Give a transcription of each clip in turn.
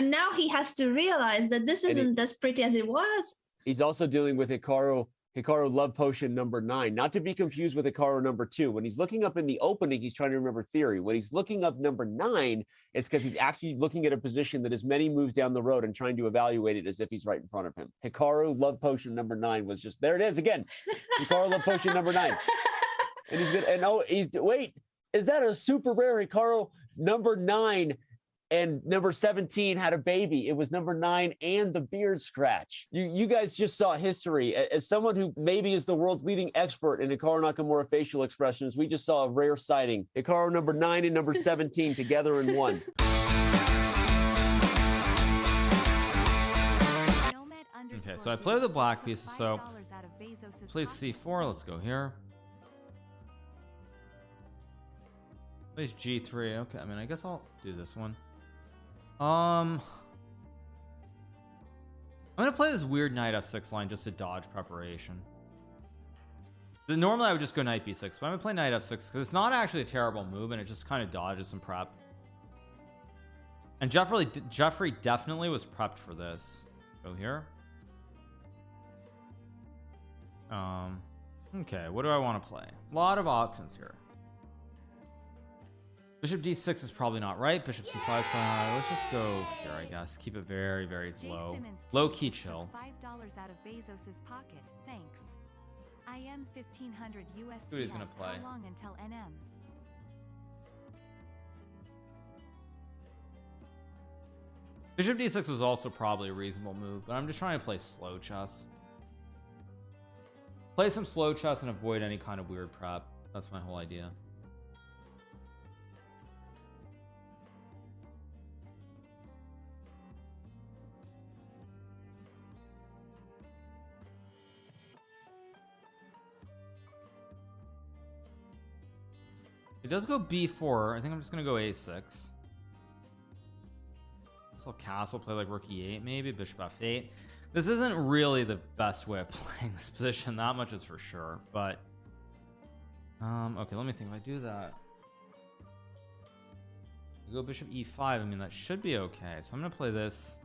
And now he has to realize that this isn't as pretty as it was. He's also dealing with Hikaru Love Potion number 9, not to be confused with Hikaru number 2. When he's looking up in the opening, he's trying to remember theory. When he's looking up number 9, it's because he's actually looking at a position that is many moves down the road and trying to evaluate it as if he's right in front of him. Hikaru Love Potion number 9 was just, there it is again. Hikaru Love Potion number 9. And he's good. And wait, is that a super rare Hikaru number 9? And number 17 had a baby. It was number 9 and the beard scratch. You guys just saw history. As someone who maybe is the world's leading expert in Hikaru Nakamura facial expressions, we just saw a rare sighting. Hikaru number 9 and number 17 together in one. Okay, so I play with the black pieces, so play C4. Let's go here. Plays G3. Okay, I mean, I guess I'll do this one. I'm gonna play this weird knight f6 line just to dodge preparation. Normally I would just go knight b6, but I'm gonna play knight f6 because it's not actually a terrible move and it just kind of dodges some prep. And Jeffrey definitely was prepped for this. Go here. Okay, what do I want to play? A lot of options here. Bishop d6 is probably not right. Bishop c5 is probably not right. Let's just go here, I guess. Keep it very, very low. Low key chill. $5 out of Bezos's pocket. Thanks. I am 1500 USD. Who he's gonna play? How long until NM? Bishop d6 was also probably a reasonable move, but I'm just trying to play slow chess. Play some slow chess and avoid any kind of weird prep. That's my whole idea. It does go b4. I think I'm just gonna go a6. This will castle, play like rook e8 maybe, bishop f8. This isn't really the best way of playing this position, that much is for sure, but okay, let me think. If I do that, go bishop e5, I mean that should be okay. So I'm gonna play this.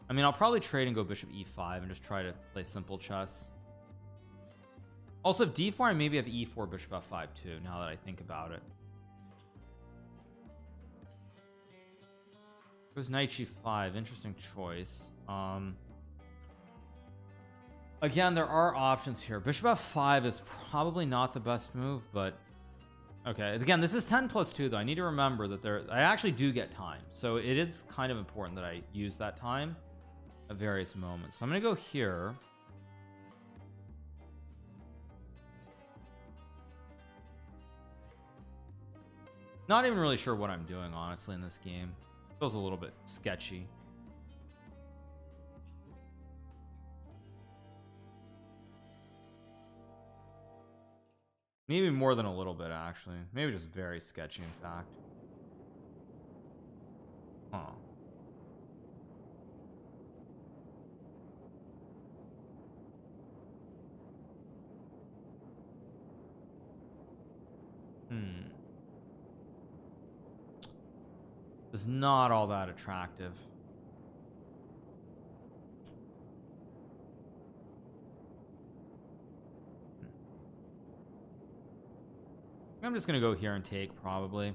I mean, I'll probably trade and go bishop e5 and just try to play simple chess. Also, if d4, I maybe have e4, bishop f5 too, now that I think about it. Goes knight g5, interesting choice. Again, there are options here. Bishop f5 is probably not the best move, but okay. Again, this is 10+2 though. I need to remember that I actually do get time, so it is kind of important that I use that time at various moments. So I'm gonna go here. Not even really sure what I'm doing, honestly, in this game. Feels a little bit sketchy. Maybe more than a little bit, actually. Maybe just very sketchy, in fact. Huh. Is not all that attractive. I'm just gonna go here and take, probably.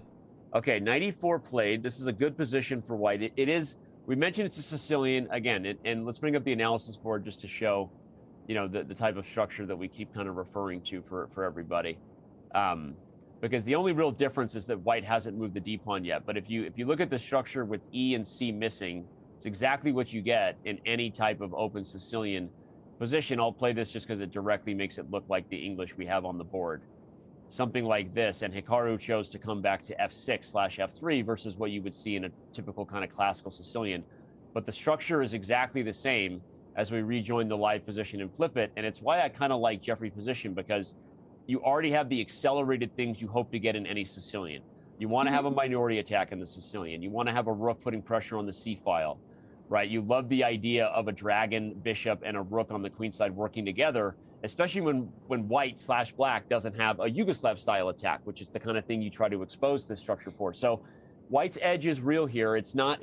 Okay, 94 played. This is a good position for white. It is, we mentioned it's a Sicilian again, and let's bring up the analysis board just to show, you know, the type of structure that we keep kind of referring to for everybody. Because the only real difference is that white hasn't moved the d pawn yet. But if you look at the structure with e and c missing, it's exactly what you get in any type of open Sicilian position. I'll play this just because it directly makes it look like the English we have on the board. Something like this, and Hikaru chose to come back to f6/f3 versus what you would see in a typical kind of classical Sicilian. But the structure is exactly the same as we rejoin the live position and flip it. And it's why I kind of like Jeffrey's position, because you already have the accelerated things you hope to get in any Sicilian. You want to have a minority attack in the Sicilian. You want to have a rook putting pressure on the c file, right? You love the idea of a dragon, bishop, and a rook on the queen side working together, especially when white/black doesn't have a Yugoslav style attack, which is the kind of thing you try to expose this structure for. So White's edge is real here. It's not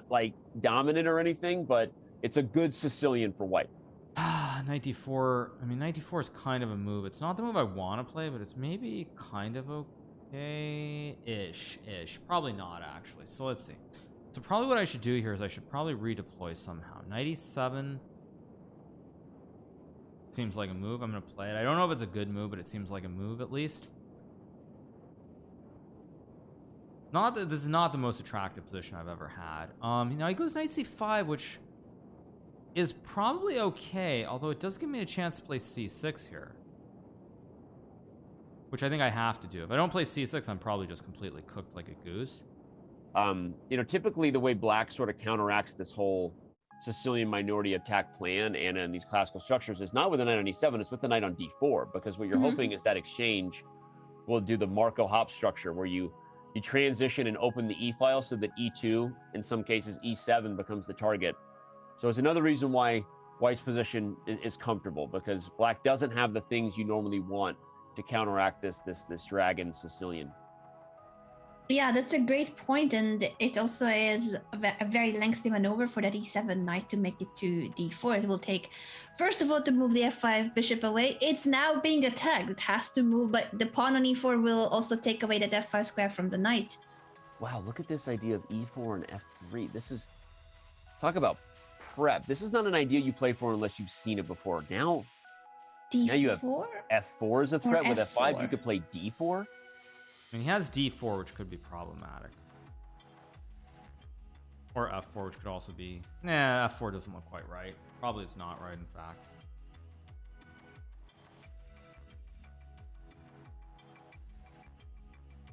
like dominant or anything, but it's a good Sicilian for White. Knight d4. I mean, knight d4 is kind of a move. It's not the move I want to play, but it's maybe kind of okay-ish. Probably not, actually. So let's see. So probably what I should do here is I should probably redeploy somehow. Knight e7 seems like a move. I'm going to play it. I don't know if it's a good move, but it seems like a move at least. Not that this is not the most attractive position I've ever had. Now he goes knight c5, which is probably okay, although it does give me a chance to play c6 here, which I think I have to do. If I don't play c6, I'm probably just completely cooked like a goose. Typically the way black sort of counteracts this whole Sicilian minority attack plan and in these classical structures is not with the knight on e7, it's with the knight on d4, because what you're hoping is that exchange will do the Marco hop structure where you transition and open the e file so that e2, in some cases e7, becomes the target. So it's another reason why White's position is comfortable, because black doesn't have the things you normally want to counteract this dragon Sicilian. Yeah, that's a great point, and it also is a very lengthy maneuver for that e7 knight to make it to d4. It will take, first of all, to move the f5 bishop away. It's now being attacked. It has to move, but the pawn on e4 will also take away that f5 square from the knight. Wow, look at this idea of e4 and f3. This is, talk about prep. This is not an idea you play for unless you've seen it before. Now you have f4 as a threat. With f5, you could play d4. I mean, he has d4, which could be problematic. Or f4, which could also be... Nah, f4 doesn't look quite right. Probably it's not right, in fact.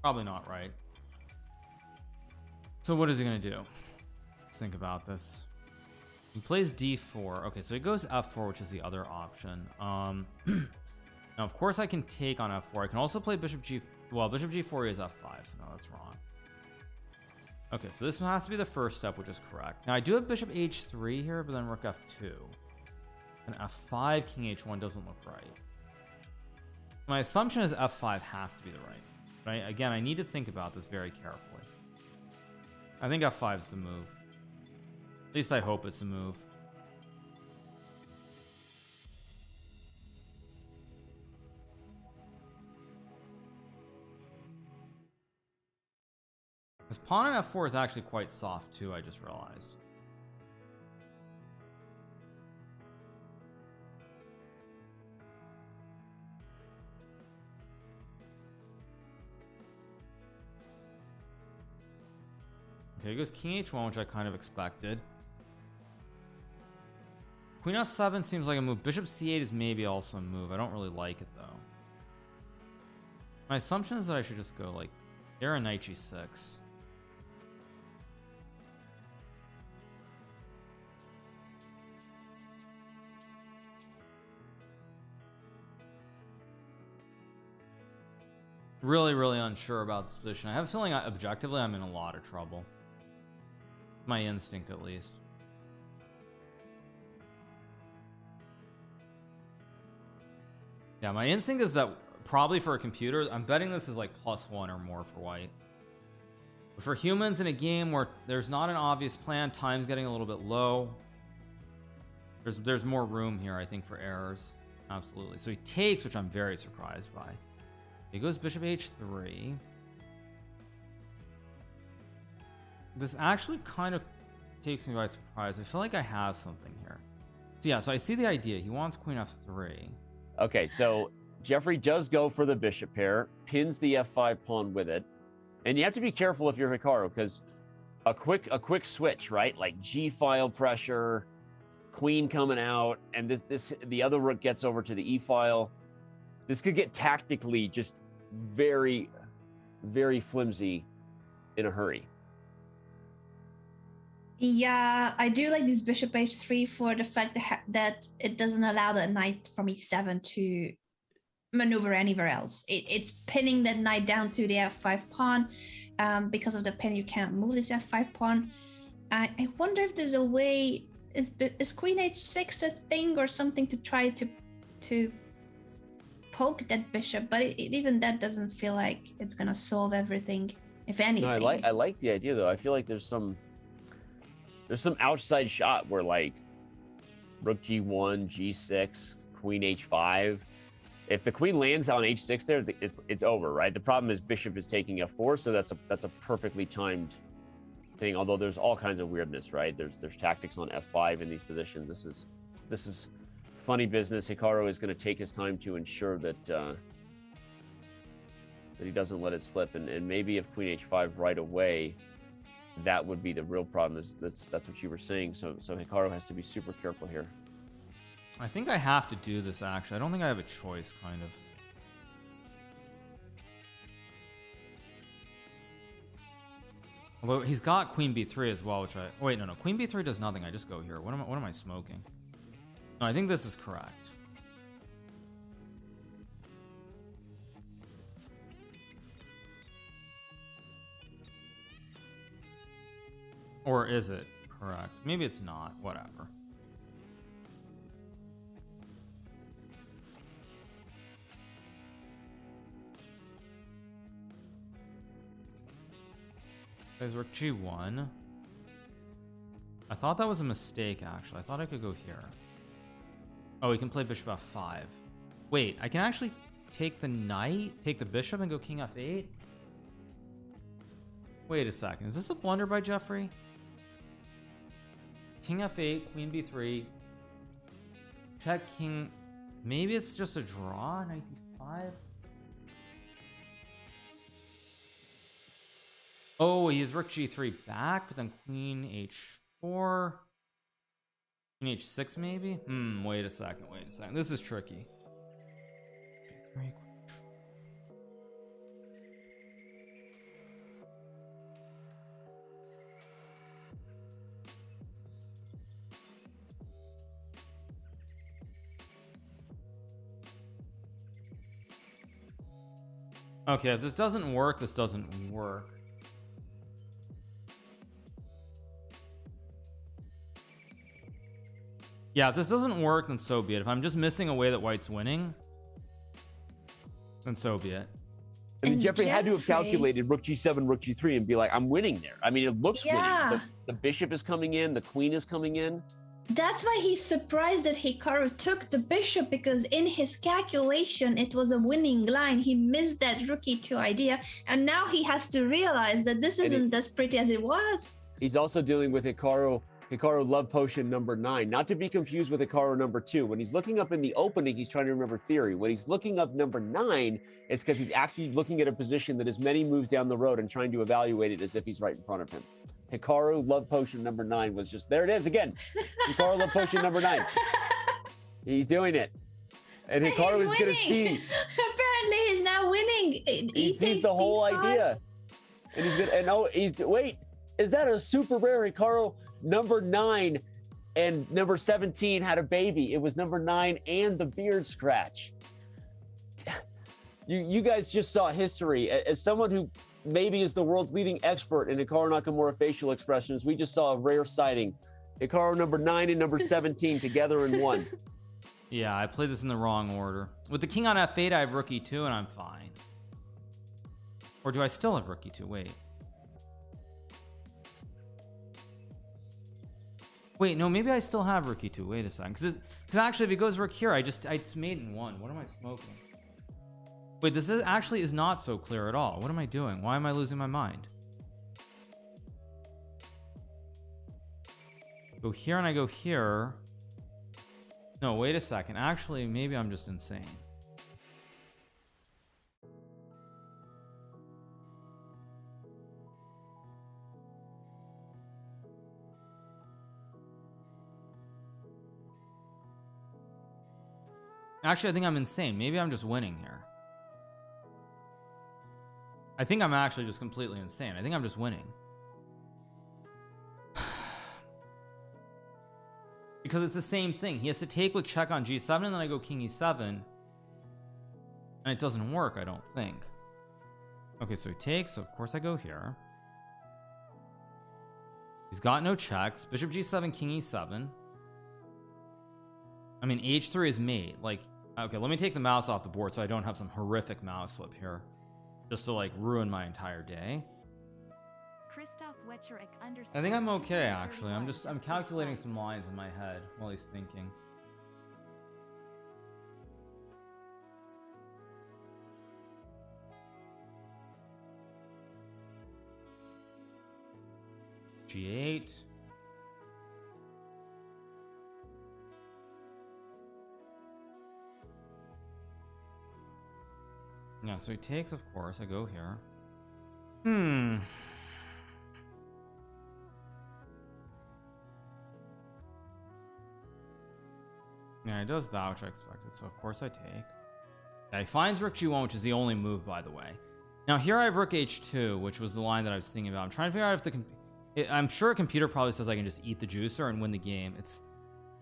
Probably not right. So what is he going to do? Let's think about this. He plays d4. Okay, so he goes f4, which is the other option. Now, of course, I can take on f4. I can also play bishop g4. Well, bishop g4 is f5, so no, that's wrong. Okay, so this has to be the first step, which is correct. Now, I do have bishop h3 here, but then rook f2. And f5, king h1 doesn't look right. My assumption is f5 has to be the right. Again, I need to think about this very carefully. I think f5 is the move. At least I hope it's the move. This pawn on f4 is actually quite soft too, I just realized. Okay, he goes king h1, which I kind of expected. Queen f7 seems like a move. Bishop c8 is maybe also a move. I don't really like it though. My assumption is that I should just go like there and knight g6. Really unsure about this position. I have a feeling objectively I'm in a lot of trouble. My instinct, at least. Yeah, my instinct is that probably for a computer, I'm betting this is like +1 or more for white. But for humans in a game where there's not an obvious plan, time's getting a little bit low. There's more room here, I think, for errors. Absolutely. So he takes, which I'm very surprised by. He goes bishop h3. This actually kind of takes me by surprise. I feel like I have something here. So yeah, so I see the idea. He wants queen f3. Okay, so Jeffrey does go for the bishop pair, pins the f5 pawn with it. And you have to be careful if you're Hikaru, because a quick switch, right? Like g file pressure, queen coming out, and the other rook gets over to the e file. This could get tactically just very, very flimsy in a hurry. Yeah, I do like this bishop h3 for the fact that it doesn't allow the knight from e7 to maneuver anywhere else. It's pinning that knight down to the f5 pawn. Because of the pin, you can't move this f5 pawn. I wonder if there's a way, is queen h6 a thing or something to try to poke that bishop, but even that doesn't feel like it's gonna solve everything if anything. No, I like the idea though. I feel like there's some outside shot where like rook g1, g6, queen h5. If the queen lands on h6 there, it's over, right? The problem is bishop is taking f4, so that's a perfectly timed thing. Although there's all kinds of weirdness, right? There's tactics on f5 in these positions. This is funny business. Hikaru is going to take his time to ensure that that he doesn't let it slip, and maybe if queen h5 right away, that would be the real problem. That's what you were saying. So Hikaru has to be super careful here. I think I have to do this, actually. I don't think I have a choice, kind of. Although he's got queen b3 as well, which I... Oh, wait, no. Queen b3 does nothing. I just go here. What am I smoking? No, I think this is correct. Or is it correct? Maybe it's not. Whatever. There's rook g1. I thought that was a mistake, actually. I thought I could go here. Oh, he can play bishop f5. Wait, I can actually take the knight, take the bishop, and go king f8? Wait a second. Is this a blunder by Jeffrey? King f8, queen b3. Check king. Maybe it's just a draw, knight b5. Oh, he has rook g3 back, but then queen h4. Queen h6 maybe? Wait a second. This is tricky. Okay, if this doesn't work, this doesn't work. Yeah, if this doesn't work, then so be it. If I'm just missing a way that white's winning, then so be it. I mean, Jeffrey had to have calculated rook g7, rook g3, and be like, I'm winning there. I mean, it looks winning. The bishop is coming in, the queen is coming in. That's why he's surprised that Hikaru took the bishop, because in his calculation, it was a winning line. He missed that rook e2 idea, and now he has to realize that this isn't as pretty as it was. He's also dealing with Hikaru love potion number 9, not to be confused with Hikaru number 2. When he's looking up in the opening, he's trying to remember theory. When he's looking up number 9, it's because he's actually looking at a position that is many moves down the road and trying to evaluate it as if he's right in front of him. Hikaru love potion number 9 was just, there it is again. Hikaru love potion number 9. He's doing it. And Hikaru is going to see. Apparently he's now winning. He sees the whole idea. And he's going to, wait, is that a super rare Hikaru? Number 9 and number 17 had a baby. It was number 9 and the beard scratch. You guys just saw history. As someone who maybe is the world's leading expert in Hikaru Nakamura facial expressions, we just saw a rare sighting. Hikaru number 9 and number 17 together in one. Yeah, I played this in the wrong order. With the king on f8, I have rook e2 and I'm fine. Or do I still have rook e2? Wait, no, maybe I still have rook e2. Wait a second. Because actually, if he goes rook here, it's mate in 1. What am I smoking? Wait, this is not so clear at all. What am I doing? Why am I losing my mind? Go here and I go here. No, wait a second. Actually, maybe I'm just insane. Actually, I think I'm insane. Maybe I'm just winning here. I think I'm actually just completely insane. I think I'm just winning. Because it's the same thing. He has to take with check on g7, and then I go king e7. And it doesn't work, I don't think. Okay, so he takes, so of course I go here. He's got no checks. Bishop g7, king e7. I mean, h3 is mate. Like, okay, let me take the mouse off the board so I don't have some horrific mouse slip here. Just to, like, ruin my entire day. I think I'm okay, actually. I'm calculating some lines in my head while he's thinking. G8. Yeah, so he takes, of course. I go here. Yeah, he does that, which I expected, so of course I take. Yeah, he finds rook g1, which is the only move, by the way. Now, here I have rook h2, which was the line that I was thinking about. I'm trying to figure out if I'm sure a computer probably says I can just eat the juicer and win the game. It's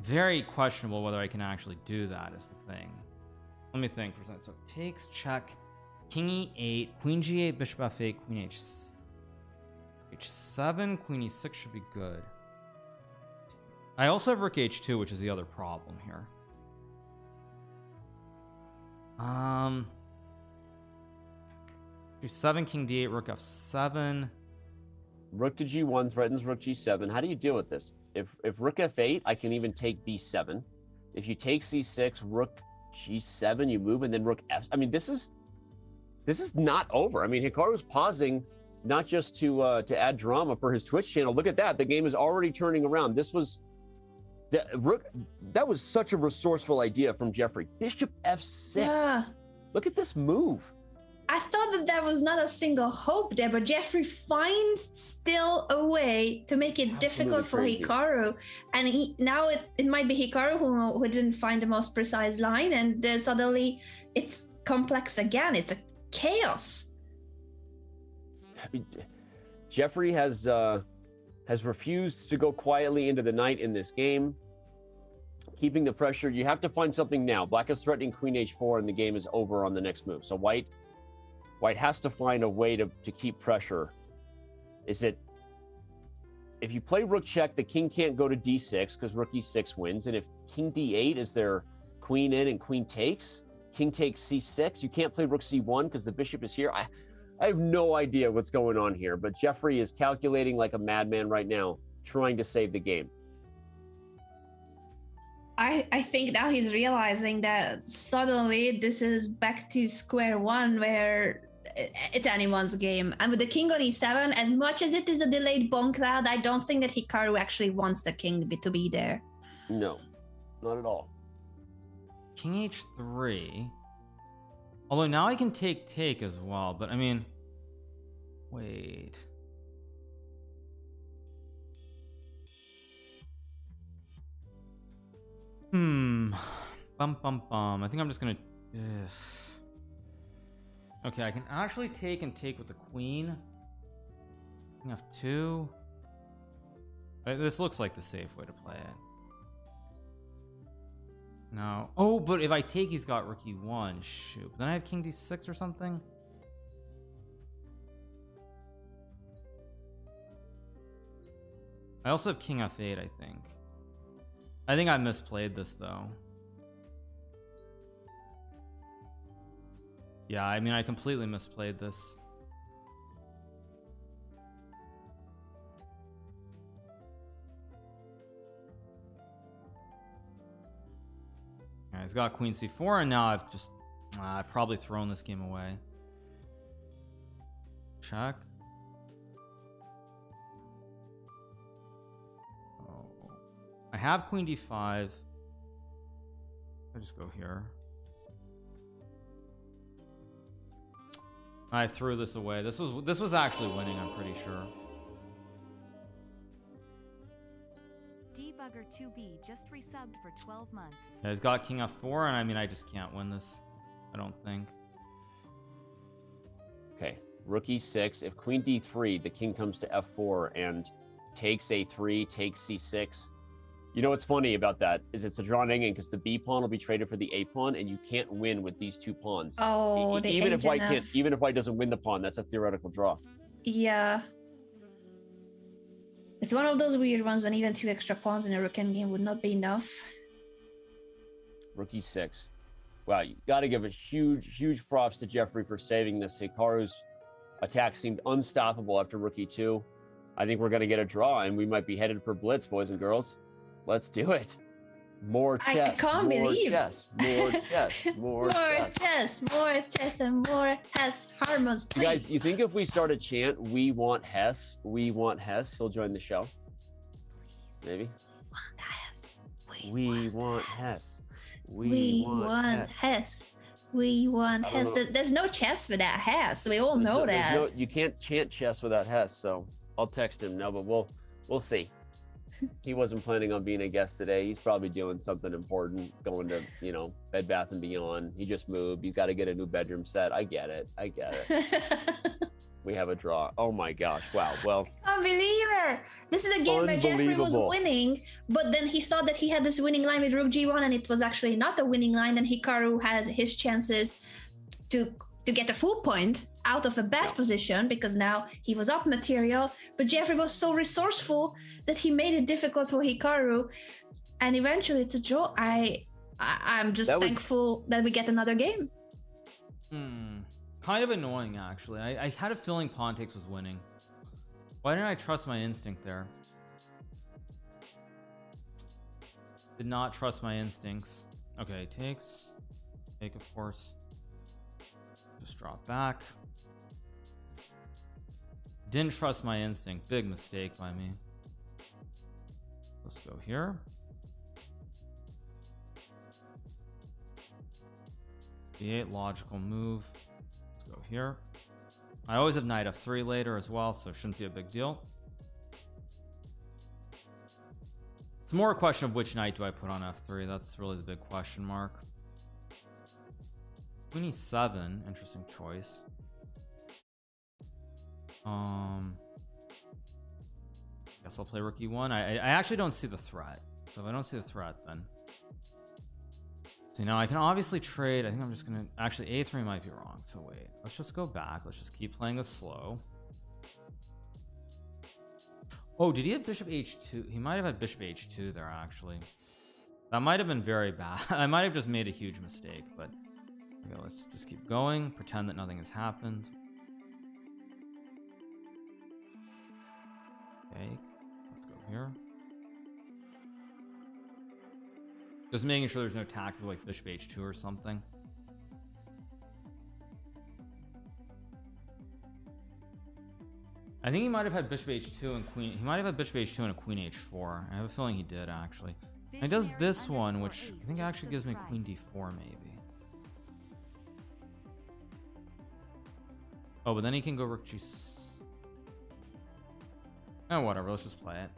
very questionable whether I can actually do that, is the thing. Let me think for a second. So, takes, check, king e8, queen g8, bishop f8, queen h7, queen e6 should be good. I also have rook h2, which is the other problem here. G7, king d8, rook f7. Rook to g1 threatens rook g7. How do you deal with this? If rook f8, I can even take b7. If you take c6, rook g7, you move, and then rook f. I mean, this is not over. I mean, Hikaru's pausing not just to add drama for his Twitch channel. Look at that. The game is already turning around. This was that was such a resourceful idea from Jeffrey. Bishop f6. Yeah. Look at this move. I thought that there was not a single hope there, but Jeffrey finds still a way to make it difficult for crazy. Hikaru. And now it might be Hikaru who didn't find the most precise line, and suddenly it's complex again. It's a chaos. I mean, Jeffrey has refused to go quietly into the night in this game, keeping the pressure. You have to find something now. Black is threatening queen h4, and the game is over on the next move. So White has to find a way to keep pressure. Is it, if you play rook check, the king can't go to d6 because rook e6 wins. And if king d8 is their queen in and queen takes, king takes c6, you can't play rook c1 because the bishop is here. I have no idea what's going on here, but Jeffrey is calculating like a madman right now, trying to save the game. I think now he's realizing that suddenly this is back to square one, where it's anyone's game. And with the king on e7, as much as it is a delayed pawn cloud, I don't think that Hikaru actually wants the king to be there. No, not at all. King h3. Although now I can take as well, but I mean, wait. I think I'm just gonna. Okay, I can actually take with the queen. King f2. This looks like the safe way to play it. No. Oh, but if I take, he's got rook e1. Shoot. Then I have king d6 or something. I also have king f8, I think. I think I misplayed this, though. Yeah, I mean, I completely misplayed this. He's got queen c4, and now I've probably thrown this game away. Check. Oh, I have queen d5. I just go here. I threw this away. This was actually winning, I'm pretty sure. Debugger 2B just resubbed for 12 months. Yeah, he's got king f4, and I mean, I just can't win this. I don't think. Okay, rook e6. If queen d3, the king comes to f4 and takes a3, takes c6. You know what's funny about that is it's a drawn endgame because the b pawn will be traded for the a pawn, and you can't win with these two pawns. Oh, even if White doesn't win the pawn, that's a theoretical draw. Yeah. It's one of those weird ones when even 2 extra pawns in a rook endgame would not be enough. Rook e6. Wow, you got to give a huge props to Jeffrey for saving this. Hikaru's attack seemed unstoppable after rook e2. I think we're going to get a draw, and we might be headed for Blitz, boys and girls. Let's do it. More chess. I can't more believe. chess. More chess. More chess. More chess, and more Hess Harmons, please. You guys, you think if we start a chant, "We want Hess, we want Hess," he'll join the show? Maybe. Hess. We want Hess. We want Hess. We want Hess. There's no chess without Hess. We all know that. You can't chant chess without Hess, so I'll text him now, but we'll see. He wasn't planning on being a guest today. He's probably doing something important, going to, Bed Bath & Beyond. He just moved. He's got to get a new bedroom set. I get it. We have a draw. Oh my gosh. Wow. Well, I can't believe it. This is a game where Jeffrey was winning, but then he thought that he had this winning line with Rook G1, and it was actually not a winning line, and Hikaru had his chances to get a full point out of a bad position because now he was up material, but Jeffrey was so resourceful that he made it difficult for Hikaru, and eventually it's a draw. I'm just thankful that we get another game. Kind of annoying, actually. I had a feeling pawn takes was winning. Why didn't I trust my instinct there? Did not trust my instincts. Okay, takes. Take, of course. Just drop back. Didn't trust my instinct. Big mistake by me. Let's go here. D8, logical move. Let's go here. I always have knight f3 later as well, so it shouldn't be a big deal. It's more a question of which knight do I put on f3. That's really the big question mark. Queen e7, interesting choice. Guess I'll play rook e1. I actually don't see the threat. So if I don't see the threat, then see, now I can obviously trade. I think I'm just gonna actually a3 might be wrong. So wait, let's just go back. Let's just keep playing this slow. Oh, did he have bishop h2? He might have had bishop h2 there, actually. That might have been very bad. I might have just made a huge mistake, but okay, let's just keep going. Pretend that nothing has happened. Okay, let's go here. Just making sure there's no tactical like bishop h2 or something. I think he might have had bishop h2 and queen. He might have had bishop h2 and a queen h4. I have a feeling he did actually. And he does this one, which I think actually gives me queen d4 maybe. Oh, but then he can go rook g. Oh, whatever. Let's just play it.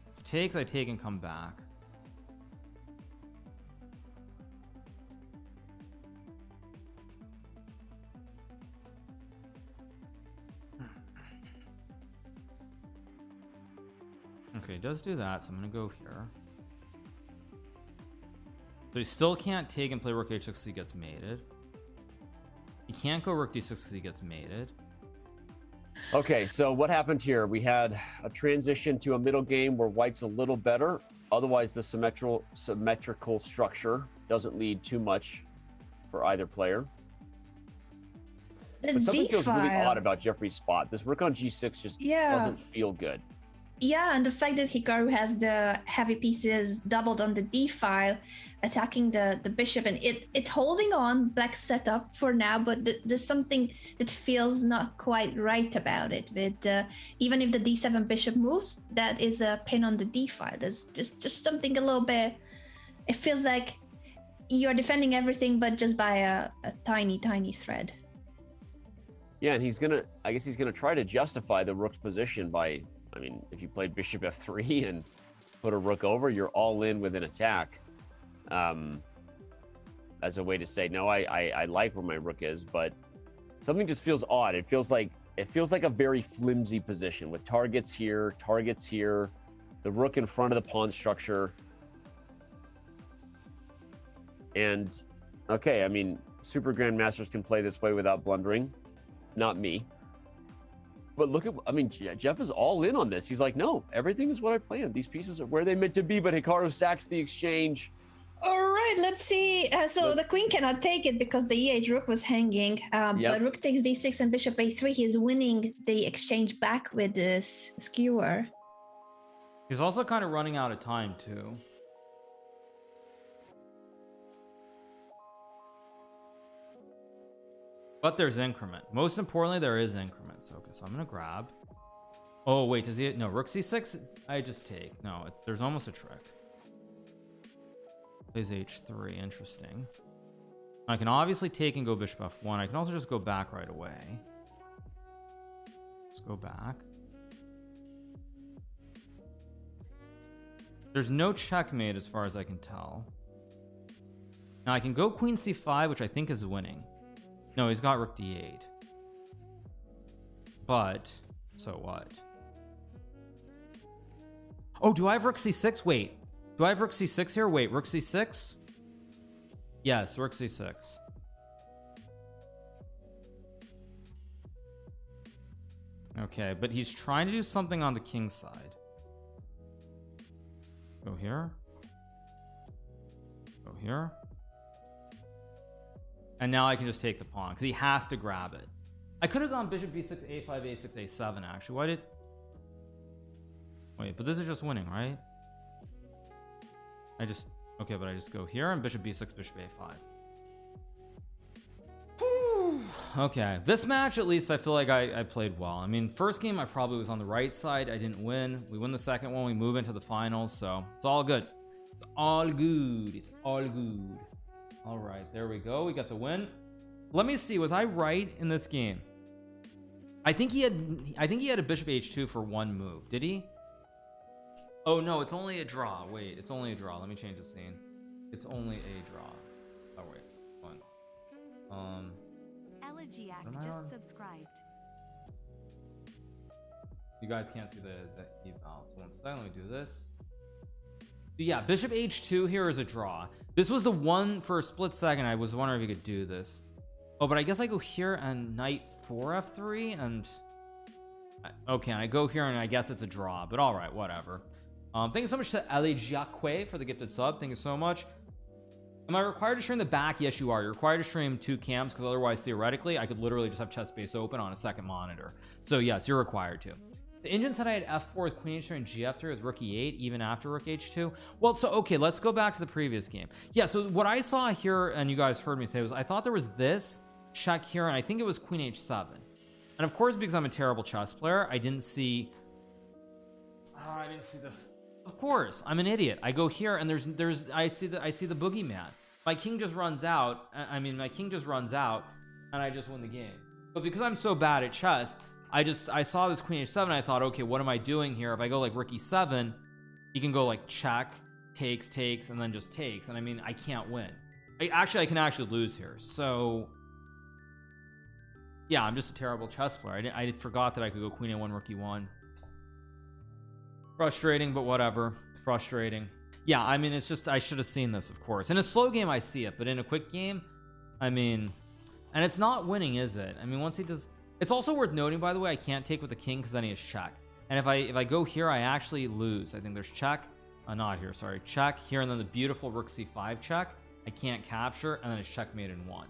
It's takes. I take and come back. Okay, he does do that, so I'm gonna go here. So he still can't take and play rook h6 because he gets mated. He can't go rook d6 because he gets mated. Okay, so what happened here? We had a transition to a middle game where white's a little better. Otherwise, the symmetrical structure doesn't lead too much for either player. But something feels really odd about Jeffrey's spot. This rook on g6 just doesn't feel good. Yeah, and the fact that Hikaru has the heavy pieces doubled on the d file, attacking the bishop, and it's holding on black setup for now, but there's something that feels not quite right about it. With even if the d7 bishop moves, that is a pin on the d file. There's just something a little bit. It feels like you're defending everything, but just by a tiny thread. Yeah, and I guess he's gonna try to justify the rook's position by. I mean, if you played bishop f3 and put a rook over, you're all in with an attack. As a way to say, no, I like where my rook is, but something just feels odd. It feels like a very flimsy position with targets here, the rook in front of the pawn structure. And okay, I mean, super grandmasters can play this way without blundering. Not me. But look at, I mean, Jeff is all in on this. He's like, no, everything is what I planned. These pieces are where they meant to be, but Hikaru sacks the exchange. All right. right, let's see. So the queen cannot take it because the e8 rook was hanging. But rook takes d6 and bishop a3. He is winning the exchange back with this skewer. He's also kind of running out of time too. But there's increment. Most importantly, there is increment. So, okay, so I'm gonna grab. Oh wait, does he? No, rook c6. I just take. No, there's almost a trick. Plays h3. Interesting. I can obviously take and go bishop f1. I can also just go back right away. Let's go back. There's no checkmate as far as I can tell. Now I can go queen c5, which I think is winning. No, he's got rook d8. But so what? Oh, do I have rook c6? Wait, do I have rook c6 here? Wait, rook c6? Yes, rook c6. Okay, but he's trying to do something on the king side. Go here. Go here. And now I can just take the pawn because he has to grab it. I could have gone bishop b6, a5, a6, a7 actually. Why did... Wait, but this is just winning, right? I just... Okay, but I just go here and bishop b6, bishop a5. Okay, this match at least I feel like I played well. I mean, first game I probably was on the right side. I didn't win. We win the second one. We move into the finals, so it's all good. It's all good. It's all good. All right, there we go. We got the win. Let me see. Was I right in this game? I think he had a bishop h2 for one move. Did he? Oh no, it's only a draw. Wait, it's only a draw. Let me change the scene. It's only a draw. Oh wait, one. Elegiac just subscribed. You guys can't see the eval. So one second, let me do this. But yeah, bishop h2 here is a draw. This was the one for a split second. I was wondering if you could do this. Oh, but I guess I go here and knight 4 f3 and okay, I go here and I guess it's a draw, but all right, whatever. Thank you so much to Elegiaque for the gifted sub. Thank you so much. Am I required to stream the back? Yes, you are. You're required to stream 2 cams because otherwise, theoretically, I could literally just have chess space open on a second monitor. So yes, you're required to. The engine said I had f4 with queen h3 and g3 with rook e8 even after rook h2. Well, so okay, let's go back to the previous game. Yeah, so what I saw here, and you guys heard me say, was I thought there was this check here, and I think it was queen h7. And of course, because I'm a terrible chess player, I didn't see this. Of course, I'm an idiot. I go here and I see the boogeyman. My king just runs out. My king just runs out and I just win the game. But because I'm so bad at chess, I saw this queen h7 and I thought, okay, what am I doing here? If I go like rook e7, he can go like check, takes, and then just takes. And I mean, I can't win. I can actually lose here. So yeah, I'm just a terrible chess player. I forgot that I could go queen a1, rook e1. Frustrating, but whatever. Frustrating. Yeah, I mean, it's just I should have seen this, of course. In a slow game, I see it, but in a quick game, I mean, and it's not winning, is it? I mean, once he does, it's also worth noting, by the way, I can't take with the king because then he has check. And if I go here, I actually lose. I think there's check. Not here, sorry. Check here, and then the beautiful rook c5 check. I can't capture, and then it's checkmate in 1.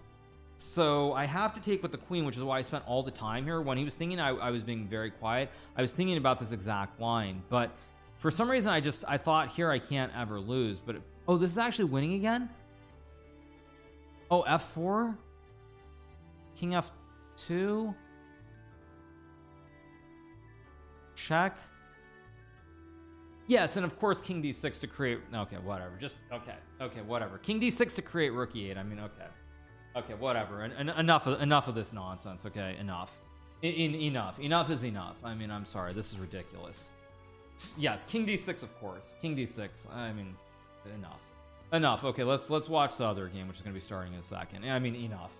So I have to take with the queen, which is why I spent all the time here. When he was thinking I was being very quiet, I was thinking about this exact line, but for some reason I thought here I can't ever lose. But oh, this is actually winning again. Oh, f4, king f2, check. Yes, and of course king d6 to create. Okay, whatever. Just okay, whatever. King d6 to create rook e8. I mean, okay, whatever. And enough of this nonsense. Okay, enough. Enough is enough. I mean, I'm sorry. This is ridiculous. Yes, king d6, of course. King d6. I mean, enough. Okay, let's watch the other game, which is going to be starting in a second. I mean, enough.